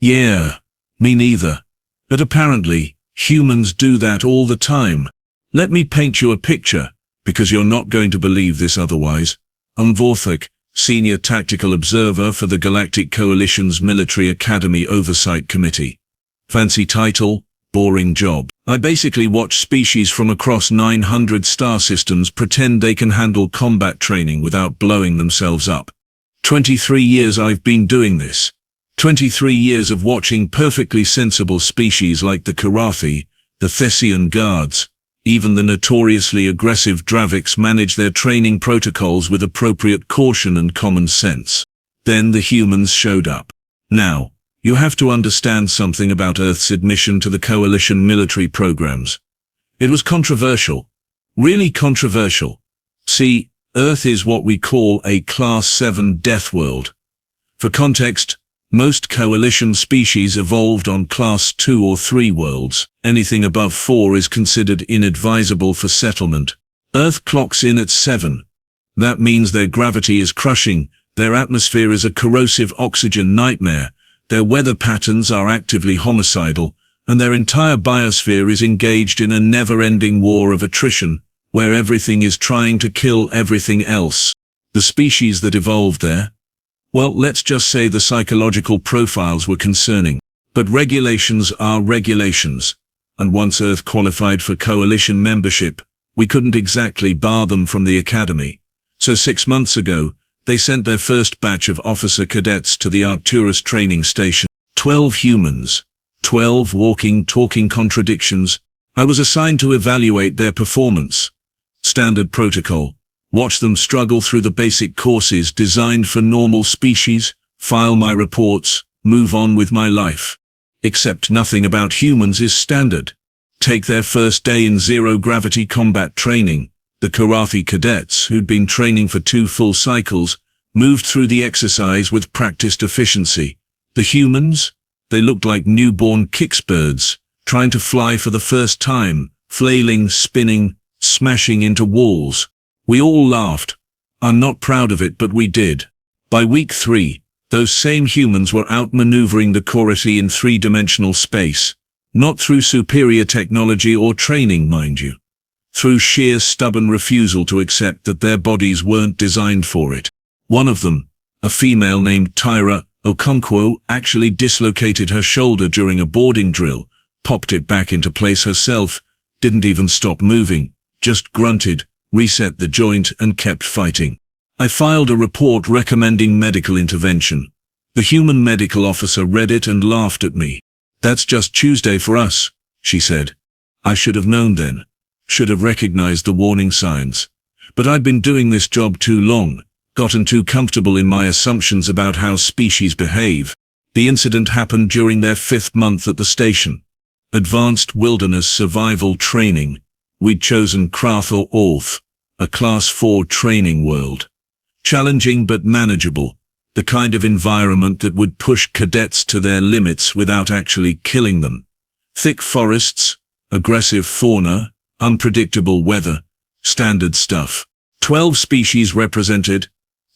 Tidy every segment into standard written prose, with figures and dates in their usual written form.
Yeah, me neither. But apparently, humans do that all the time. Let me paint you a picture, because you're not going to believe this otherwise. I'm Vorthak, Senior Tactical Observer for the Galactic Coalition's Military Academy Oversight Committee. Fancy title, boring job. I basically watch species from across 900 star systems pretend they can handle combat training without blowing themselves up. 23 years I've been doing this. 23 years of watching perfectly sensible species like the Karathi, the Thessian Guards, even the notoriously aggressive Draviks manage their training protocols with appropriate caution and common sense. Then the humans showed up. Now, you have to understand something about Earth's admission to the Coalition military programs. It was controversial. Really controversial. See, Earth is what we call a Class 7 death world. For context, most Coalition species evolved on Class 2 or 3 worlds. Anything above 4 is considered inadvisable for settlement. Earth clocks in at 7. That means their gravity is crushing, their atmosphere is a corrosive oxygen nightmare, their weather patterns are actively homicidal, and their entire biosphere is engaged in a never-ending war of attrition, where everything is trying to kill everything else. The species that evolved there? Well, let's just say the psychological profiles were concerning. But regulations are regulations, and once Earth qualified for Coalition membership, we couldn't exactly bar them from the Academy. So 6 months ago, they sent their first batch of officer cadets to the Arcturus training station. 12 humans. 12 walking, talking contradictions. I was assigned to evaluate their performance. Standard protocol. Watch them struggle through the basic courses designed for normal species, file my reports, move on with my life. Except nothing about humans is standard. Take their first day in zero-gravity combat training. The Karathi cadets, who'd been training for 2 full cycles, moved through the exercise with practiced efficiency. The humans? They looked like newborn kicksbirds, trying to fly for the first time, flailing, spinning, smashing into walls. We all laughed. I'm not proud of it, but we did. By week 3, those same humans were outmaneuvering the Karathi in 3-dimensional space. Not through superior technology or training, mind you. Through sheer stubborn refusal to accept that their bodies weren't designed for it. One of them, a female named Tyra Okonkwo, actually dislocated her shoulder during a boarding drill, popped it back into place herself, didn't even stop moving, just grunted, reset the joint and kept fighting. I filed a report recommending medical intervention. The human medical officer read it and laughed at me. "That's just Tuesday for us," she said. I should have known then. Should have recognized the warning signs. But I'd been doing this job too long, gotten too comfortable in my assumptions about how species behave. The incident happened during their 5th month at the station. Advanced Wilderness Survival Training. We'd chosen Krath or Orth, a Class 4 training world. Challenging but manageable, the kind of environment that would push cadets to their limits without actually killing them. Thick forests, aggressive fauna, unpredictable weather, standard stuff. 12 species represented,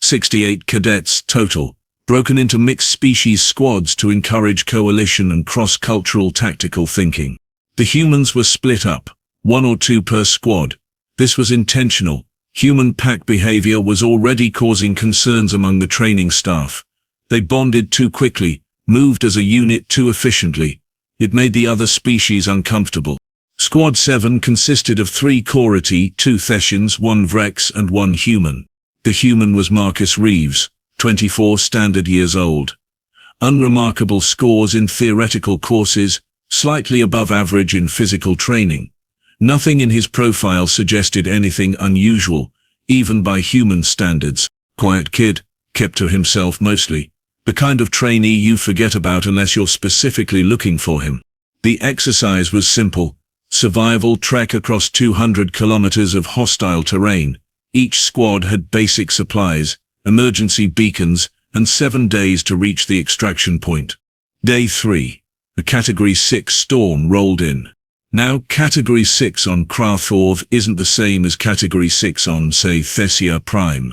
68 cadets total, broken into mixed species squads to encourage coalition and cross-cultural tactical thinking. The humans were split up. 1 or 2 per squad. This was intentional. Human pack behavior was already causing concerns among the training staff. They bonded too quickly, moved as a unit too efficiently. It made the other species uncomfortable. Squad 7 consisted of 3 Karathi, 2 Thessians, 1 Vrex and 1 human. The human was Marcus Reeves, 24 standard years old. Unremarkable scores in theoretical courses, slightly above average in physical training. Nothing in his profile suggested anything unusual, even by human standards. Quiet kid, kept to himself mostly. The kind of trainee you forget about unless you're specifically looking for him. The exercise was simple. Survival trek across 200 kilometers of hostile terrain. Each squad had basic supplies, emergency beacons, and 7 days to reach the extraction point. Day 3. A Category 6 storm rolled in. Now, Category 6 on Krath isn't the same as Category 6 on, say, Thessia Prime.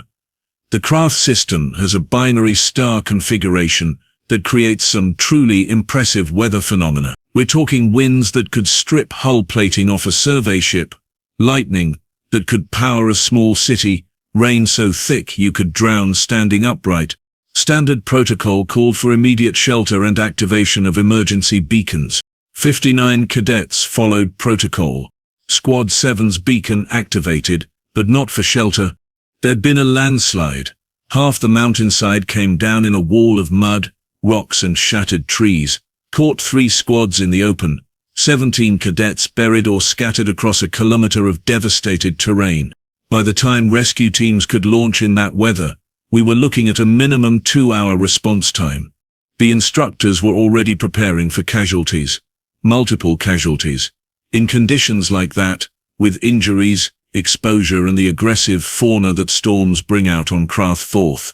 The Krath system has a binary star configuration that creates some truly impressive weather phenomena. We're talking winds that could strip hull plating off a survey ship, lightning that could power a small city, rain so thick you could drown standing upright. Standard protocol called for immediate shelter and activation of emergency beacons. 59 cadets followed protocol. Squad 7's beacon activated, but not for shelter. There'd been a landslide. Half the mountainside came down in a wall of mud, rocks and shattered trees. Caught 3 squads in the open. 17 cadets buried or scattered across a kilometer of devastated terrain. By the time rescue teams could launch in that weather, we were looking at a minimum 2-hour response time. The instructors were already preparing for casualties. Multiple casualties. In conditions like that, with injuries, exposure and the aggressive fauna that storms bring out on Crath Forth,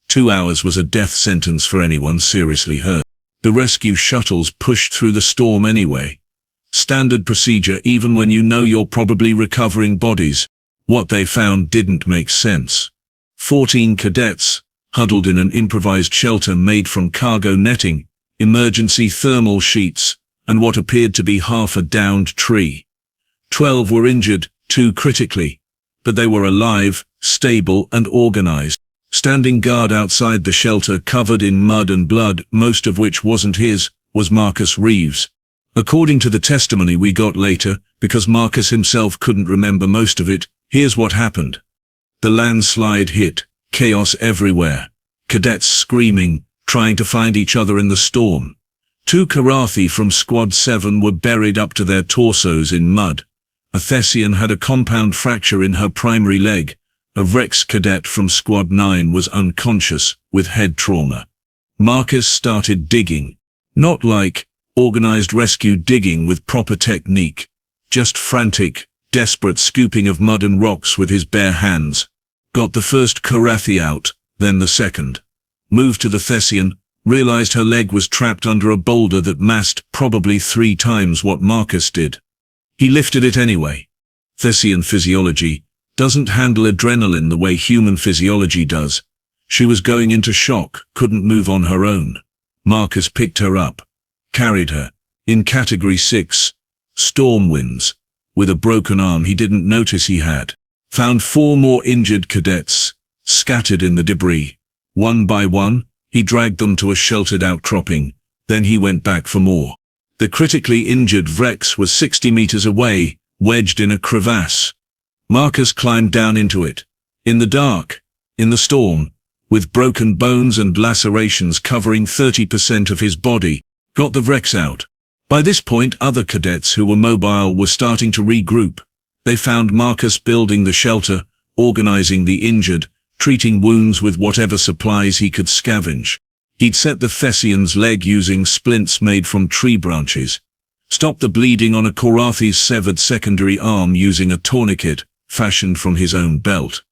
2 hours was a death sentence for anyone seriously hurt. The rescue shuttles pushed through the storm anyway. Standard procedure even when you know you're probably recovering bodies. What they found didn't make sense. 14 cadets, huddled in an improvised shelter made from cargo netting, emergency thermal sheets, and what appeared to be half a downed tree. 12 were injured, 2 critically, but they were alive, stable and organized. Standing guard outside the shelter covered in mud and blood, most of which wasn't his, was Marcus Reeves. According to the testimony we got later, because Marcus himself couldn't remember most of it, here's what happened. The landslide hit, chaos everywhere. Cadets screaming, trying to find each other in the storm. 2 Karathi from Squad 7 were buried up to their torsos in mud. A Thessian had a compound fracture in her primary leg. A Rex cadet from Squad 9 was unconscious, with head trauma. Marcus started digging. Not like organized rescue digging with proper technique. Just frantic, desperate scooping of mud and rocks with his bare hands. Got the first Karathi out, then the second. Moved to the Thessian, realized her leg was trapped under a boulder that massed probably 3 times what Marcus did. He lifted it anyway. Thessian physiology doesn't handle adrenaline the way human physiology does. She was going into shock, couldn't move on her own. Marcus picked her up, carried her, in Category 6, storm winds, with a broken arm he didn't notice he had. Found 4 more injured cadets, scattered in the debris. One by one, he dragged them to a sheltered outcropping, then he went back for more. The critically injured Rex was 60 meters away, wedged in a crevasse. Marcus climbed down into it. In the dark, in the storm, with broken bones and lacerations covering 30% of his body, got the Rex out. By this point, other cadets who were mobile were starting to regroup. They found Marcus building the shelter, organizing the injured, treating wounds with whatever supplies he could scavenge. He'd set the Thessian's leg using splints made from tree branches. Stopped the bleeding on a Korathi's severed secondary arm using a tourniquet, fashioned from his own belt.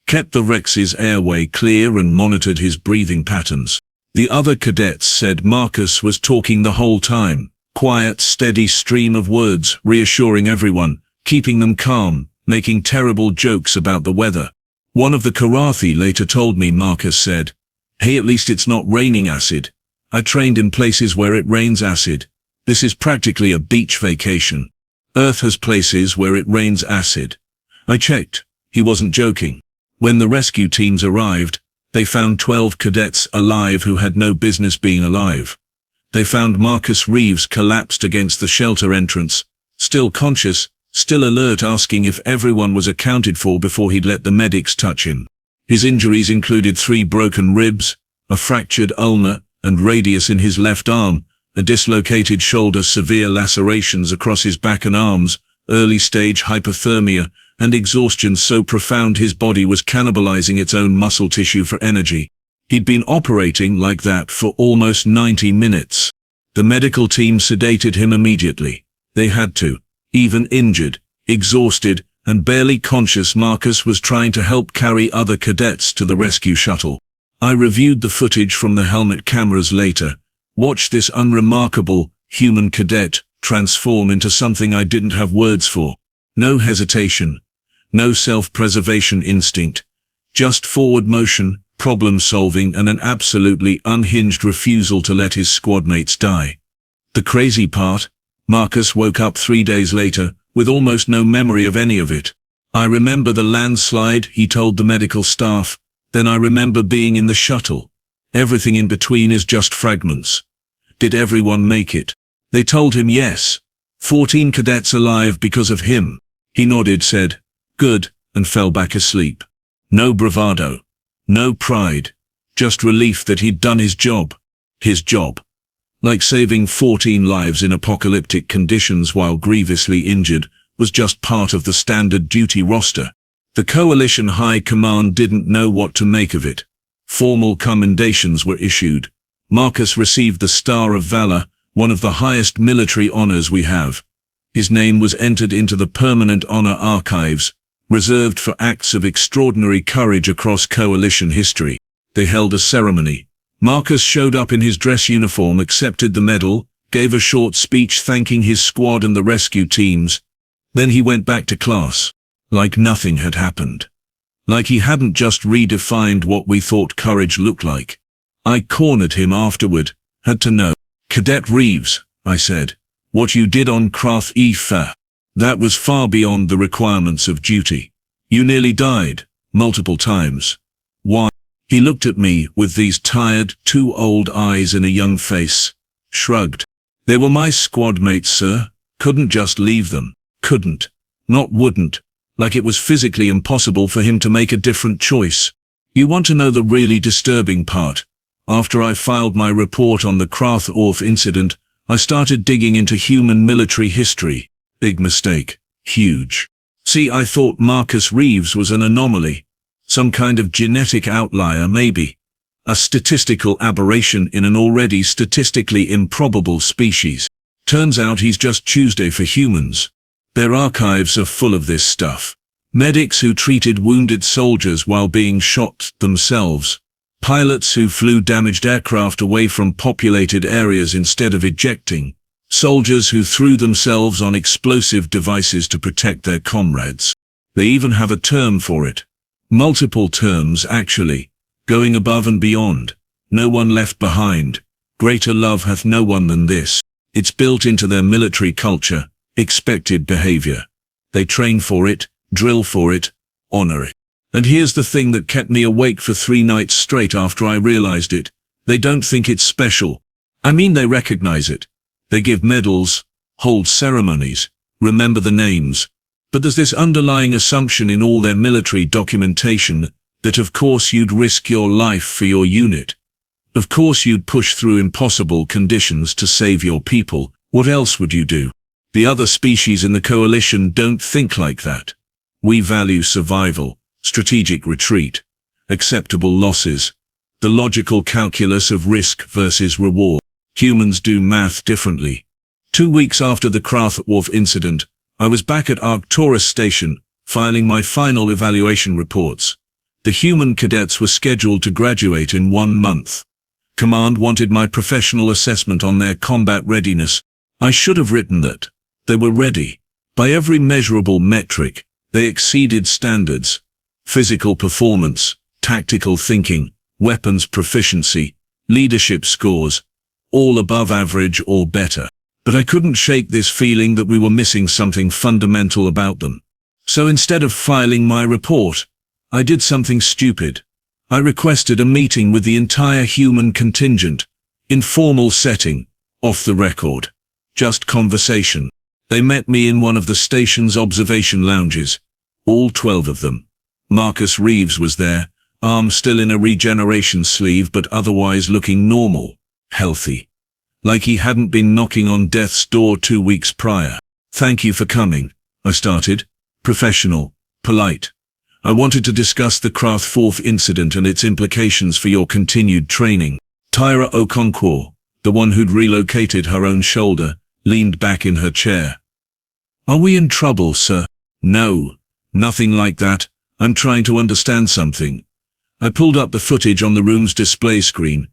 Kept the Rex's airway clear and monitored his breathing patterns. The other cadets said Marcus was talking the whole time. Quiet, steady stream of words, reassuring everyone, keeping them calm, making terrible jokes about the weather. One of the Karathi later told me Marcus said, "Hey, at least it's not raining acid. I trained in places where it rains acid. This is practically a beach vacation. Earth has places where it rains acid." I checked. He wasn't joking. When the rescue teams arrived, they found 12 cadets alive who had no business being alive. They found Marcus Reeves collapsed against the shelter entrance, still conscious, still alert, asking if everyone was accounted for before he'd let the medics touch him. His injuries included 3 broken ribs, a fractured ulna and radius in his left arm, a dislocated shoulder, severe lacerations across his back and arms, early-stage hypothermia, and exhaustion so profound his body was cannibalizing its own muscle tissue for energy. He'd been operating like that for almost 90 minutes. The medical team sedated him immediately. They had to. Even injured, exhausted, and barely conscious, Marcus was trying to help carry other cadets to the rescue shuttle. I reviewed the footage from the helmet cameras later, watched this unremarkable, human cadet transform into something I didn't have words for. No hesitation, no self-preservation instinct, just forward motion, problem-solving and an absolutely unhinged refusal to let his squadmates die. The crazy part, Marcus woke up 3 days later, with almost no memory of any of it. I remember the landslide, he told the medical staff. Then I remember being in the shuttle. Everything in between is just fragments. Did everyone make it? They told him yes. 14 cadets alive because of him. He nodded, said, "Good," and fell back asleep. No bravado. No pride. Just relief that he'd done his job. His job. Like saving 14 lives in apocalyptic conditions while grievously injured was just part of the standard duty roster. The Coalition High Command didn't know what to make of it. Formal commendations were issued. Marcus received the Star of Valor, one of the highest military honors we have. His name was entered into the Permanent Honor Archives, reserved for acts of extraordinary courage across Coalition history. They held a ceremony. Marcus showed up in his dress uniform, accepted the medal, gave a short speech thanking his squad and the rescue teams. Then he went back to class. Like nothing had happened. Like he hadn't just redefined what we thought courage looked like. I cornered him afterward. Had to know. "Cadet Reeves," I said, "what you did on HFY. That was far beyond the requirements of duty. You nearly died, multiple times. Why?" He looked at me with these tired, too old eyes in a young face. Shrugged. "They were my squad mates, sir. Couldn't just leave them. Couldn't. Not wouldn't. Like it was physically impossible for him to make a different choice. You want to know the really disturbing part? After I filed my report on the Krath incident, I started digging into human military history. Big mistake. Huge. See, I thought Marcus Reeves was an anomaly. Some kind of genetic outlier, maybe. A statistical aberration in an already statistically improbable species. Turns out he's just Tuesday for humans. Their archives are full of this stuff. Medics who treated wounded soldiers while being shot themselves. Pilots who flew damaged aircraft away from populated areas instead of ejecting. Soldiers who threw themselves on explosive devices to protect their comrades. They even have a term for it. Multiple terms, actually. Going above and beyond. No one left behind. Greater love hath no one than this. It's built into their military culture. Expected behavior. They train for it, drill for it, honor it. And here's the thing that kept me awake for 3 nights straight after I realized it. They don't think it's special. I mean, they recognize it. They give medals, hold ceremonies, remember the names. But there's this underlying assumption in all their military documentation that of course you'd risk your life for your unit. Of course you'd push through impossible conditions to save your people. What else would you do? The other species in the Coalition don't think like that. We value survival, strategic retreat, acceptable losses, the logical calculus of risk versus reward. Humans do math differently. 2 weeks after the Krath incident, I was back at Arcturus Station, filing my final evaluation reports. The human cadets were scheduled to graduate in 1 month. Command wanted my professional assessment on their combat readiness. I should have written that. They were ready. By every measurable metric, they exceeded standards. Physical performance, tactical thinking, weapons proficiency, leadership scores, all above average or better. But I couldn't shake this feeling that we were missing something fundamental about them. So instead of filing my report, I did something stupid. I requested a meeting with the entire human contingent. Informal setting, off the record. Just conversation. They met me in one of the station's observation lounges. All 12 of them. Marcus Reeves was there, arm still in a regeneration sleeve but otherwise looking normal, healthy. Like he hadn't been knocking on death's door 2 weeks prior. "Thank you for coming," I started. Professional, polite. "I wanted to discuss the Krath incident and its implications for your continued training." Tyra Okonkwo, the one who'd relocated her own shoulder, leaned back in her chair. "Are we in trouble, sir?" "No, nothing like that. I'm trying to understand something." I pulled up the footage on the room's display screen.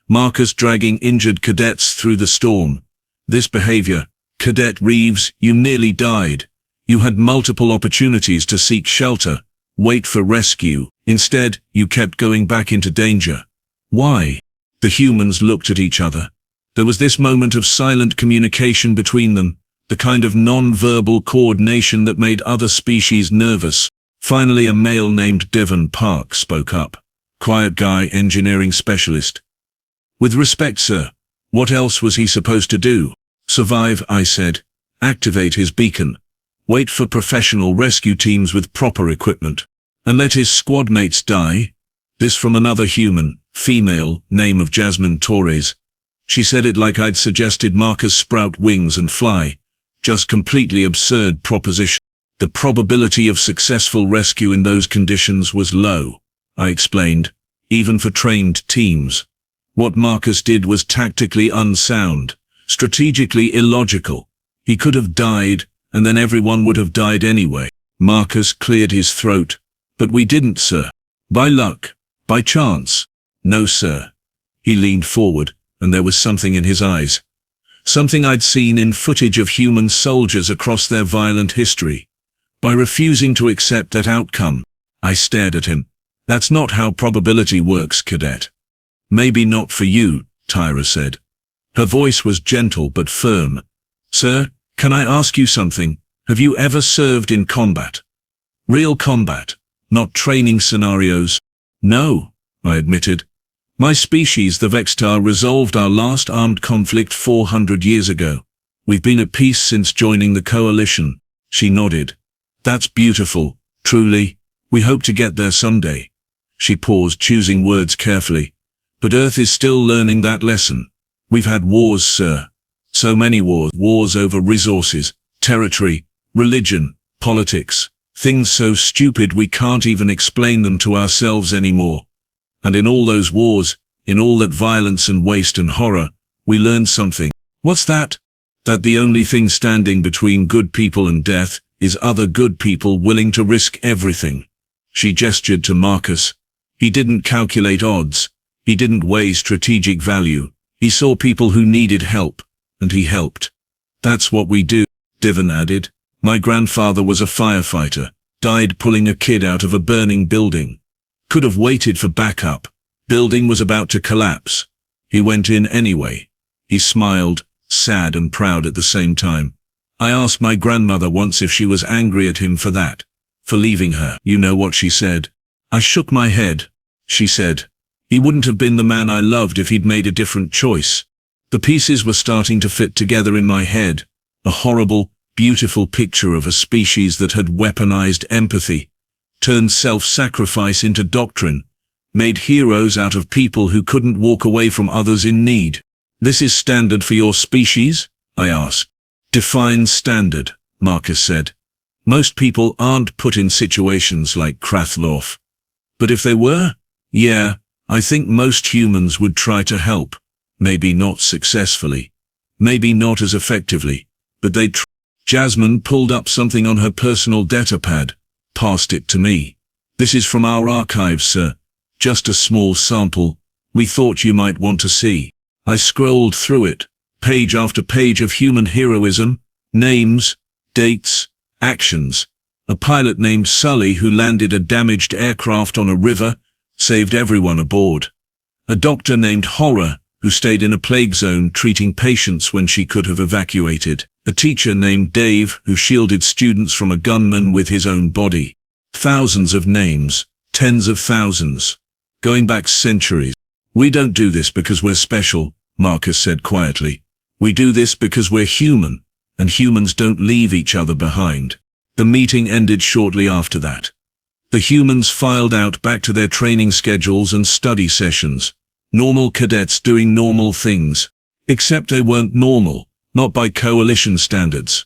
Marcus dragging injured cadets through the storm. This behavior, Cadet Reeves, you nearly died. You had multiple opportunities to seek shelter. wait for rescue. Instead, you kept going back into danger. Why? The humans looked at each other. There was this moment of silent communication between them, the kind of non-verbal coordination that made other species nervous. Finally, a male named Devon Park spoke up. Quiet guy, engineering specialist. With respect, sir. What else was he supposed to do? Survive, I said. Activate his beacon. Wait for professional rescue teams with proper equipment. And let his squad mates die? This from another human, female, name of Jasmine Torres. She said it like I'd suggested Marcus sprout wings and fly. Just completely absurd proposition. The probability of successful rescue in those conditions was low, I explained, even for trained teams. What Marcus did was tactically unsound, strategically illogical. He could have died, and then everyone would have died anyway. Marcus cleared his throat. But we didn't, sir. By luck. By chance. No, sir. He leaned forward, and there was something in his eyes. Something I'd seen in footage of human soldiers across their violent history. By refusing to accept that outcome, I stared at him. That's not how probability works, cadet. Maybe not for you, Tyra said. Her voice was gentle but firm. Sir, can I ask you something? Have you ever served in combat? Real combat, not training scenarios? No, I admitted. My species, the Vextar, resolved our last armed conflict 400 years ago. We've been at peace since joining the coalition. She nodded. That's beautiful, truly. We hope to get there someday. She paused, choosing words carefully. But Earth is still learning that lesson. We've had wars, sir. So many wars. Wars over resources, territory, religion, politics. Things so stupid we can't even explain them to ourselves anymore. And in all those wars, in all that violence and waste and horror, we learned something. What's that? That the only thing standing between good people and death is other good people willing to risk everything. She gestured to Marcus. He didn't calculate odds. He didn't weigh strategic value. He saw people who needed help, and he helped. That's what we do, Devon added. My grandfather was a firefighter, died pulling a kid out of a burning building. Could have waited for backup. Building was about to collapse. He went in anyway. He smiled, sad and proud at the same time. I asked my grandmother once if she was angry at him for that, for leaving her. You know what she said? I shook my head. She said, he wouldn't have been the man I loved if he'd made a different choice. The pieces were starting to fit together in my head. A horrible, beautiful picture of a species that had weaponized empathy, turned self-sacrifice into doctrine, made heroes out of people who couldn't walk away from others in need. This is standard for your species? I asked. Define standard, Marcus said. Most people aren't put in situations like Krathloff. But if they were, yeah, I think most humans would try to help. Maybe not successfully. Maybe not as effectively. But they'd try. Jasmine pulled up something on her personal datapad, passed it to me. This is from our archives, sir. Just a small sample. We thought you might want to see. I scrolled through it, page after page of human heroism, names, dates, actions. A pilot named Sully who landed a damaged aircraft on a river, saved everyone aboard. A doctor named Horror who stayed in a plague zone treating patients when she could have evacuated. A teacher named Dave who shielded students from a gunman with his own body. Thousands of names, tens of thousands, going back centuries. We don't do this because we're special, Marcus said quietly. We do this because we're human, and humans don't leave each other behind. The meeting ended shortly after that. The humans filed out back to their training schedules and study sessions. Normal cadets doing normal things. Except they weren't normal, not by coalition standards.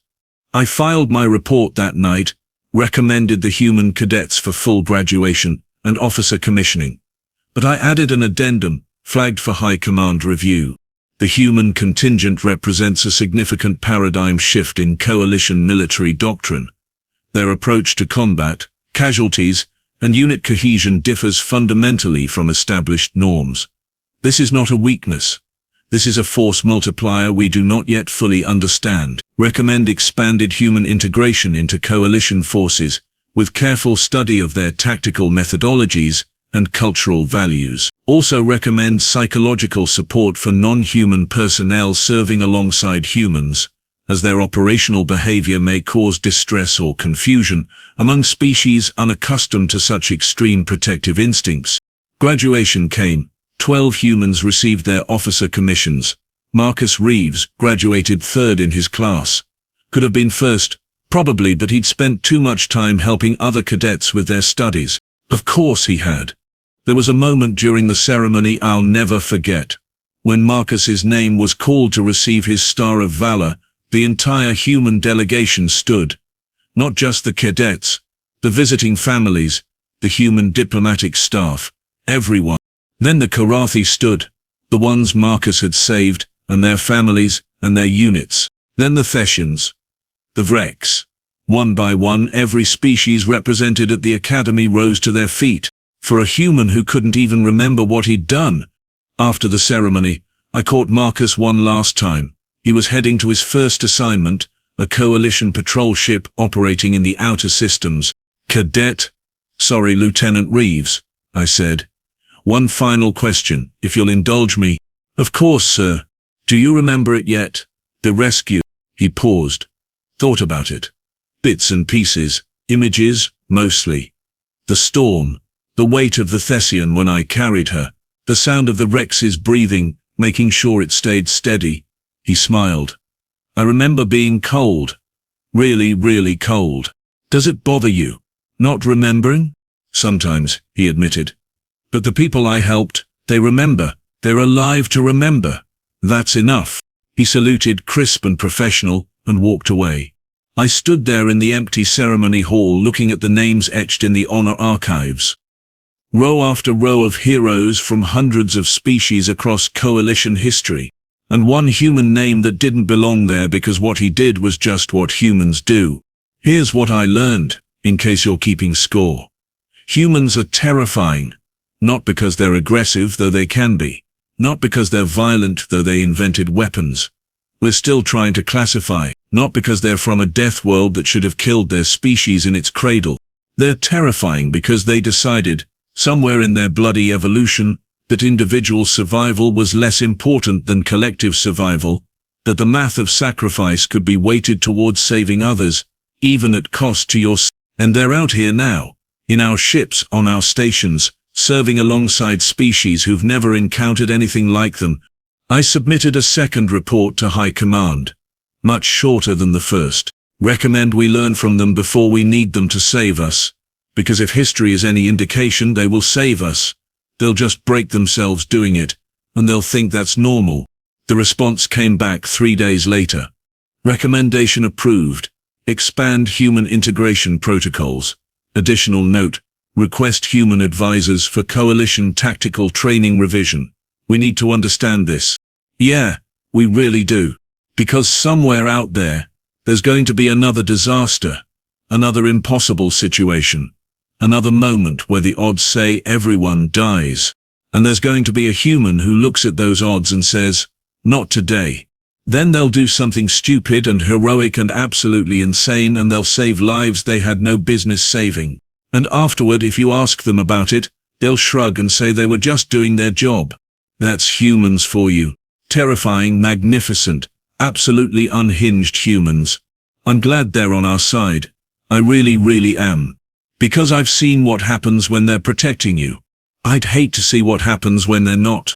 I filed my report that night, recommended the human cadets for full graduation and officer commissioning. But I added an addendum, flagged for high command review. The human contingent represents a significant paradigm shift in coalition military doctrine. Their approach to combat, casualties, and unit cohesion differs fundamentally from established norms. This is not a weakness. This is a force multiplier we do not yet fully understand. Recommend expanded human integration into coalition forces, with careful study of their tactical methodologies and cultural values. Also recommend psychological support for non-human personnel serving alongside humans, as their operational behavior may cause distress or confusion among species unaccustomed to such extreme protective instincts. Graduation came. 12 humans received their officer commissions. Marcus Reeves graduated third in his class. Could have been first, probably, but he'd spent too much time helping other cadets with their studies. Of course he had. There was a moment during the ceremony I'll never forget. When Marcus's name was called to receive his Star of Valor, the entire human delegation stood. Not just the cadets, the visiting families, the human diplomatic staff, everyone. Then the Karathi stood, the ones Marcus had saved, and their families, and their units. Then the Thessians, the Vreks. One by one, every species represented at the academy rose to their feet. For a human who couldn't even remember what he'd done. After the ceremony, I caught Marcus one last time. He was heading to his first assignment, a coalition patrol ship operating in the outer systems. Cadet? Sorry, Lieutenant Reeves, I said. One final question, if you'll indulge me. Of course, sir. Do you remember it yet? The rescue. He paused. Thought about it. Bits and pieces, images, mostly. The storm. The weight of the Thessian when I carried her, the sound of the Rex's breathing, making sure it stayed steady. He smiled. I remember being cold. Really, really cold. Does it bother you? Not remembering? Sometimes, he admitted. But the people I helped, they remember. They're alive to remember. That's enough. He saluted, crisp and professional, and walked away. I stood there in the empty ceremony hall looking at the names etched in the honor archives. Row after row of heroes from hundreds of species across coalition history, and one human name that didn't belong there because what he did was just what humans do. Here's what I learned, in case you're keeping score. Humans are terrifying, not because they're aggressive, though they can be, not because they're violent, though they invented weapons. We're still trying to classify, not because they're from a death world that should have killed their species in its cradle. They're terrifying because they decided, somewhere in their bloody evolution, that individual survival was less important than collective survival, that the math of sacrifice could be weighted towards saving others, even at cost to your. And they're out here now, in our ships, on our stations, serving alongside species who've never encountered anything like them. I submitted a second report to High Command, much shorter than the first. Recommend we learn from them before we need them to save us. Because if history is any indication, they will save us. They'll just break themselves doing it, and they'll think that's normal. The response came back 3 days later. Recommendation approved. Expand human integration protocols. Additional note. Request human advisors for coalition tactical training revision. We need to understand this. Yeah, we really do. Because somewhere out there, there's going to be another disaster. Another impossible situation. Another moment where the odds say everyone dies. And there's going to be a human who looks at those odds and says, not today. Then they'll do something stupid and heroic and absolutely insane, and they'll save lives they had no business saving. And afterward, if you ask them about it, they'll shrug and say they were just doing their job. That's humans for you. Terrifying, magnificent, absolutely unhinged humans. I'm glad they're on our side. I really, really am. Because I've seen what happens when they're protecting you. I'd hate to see what happens when they're not.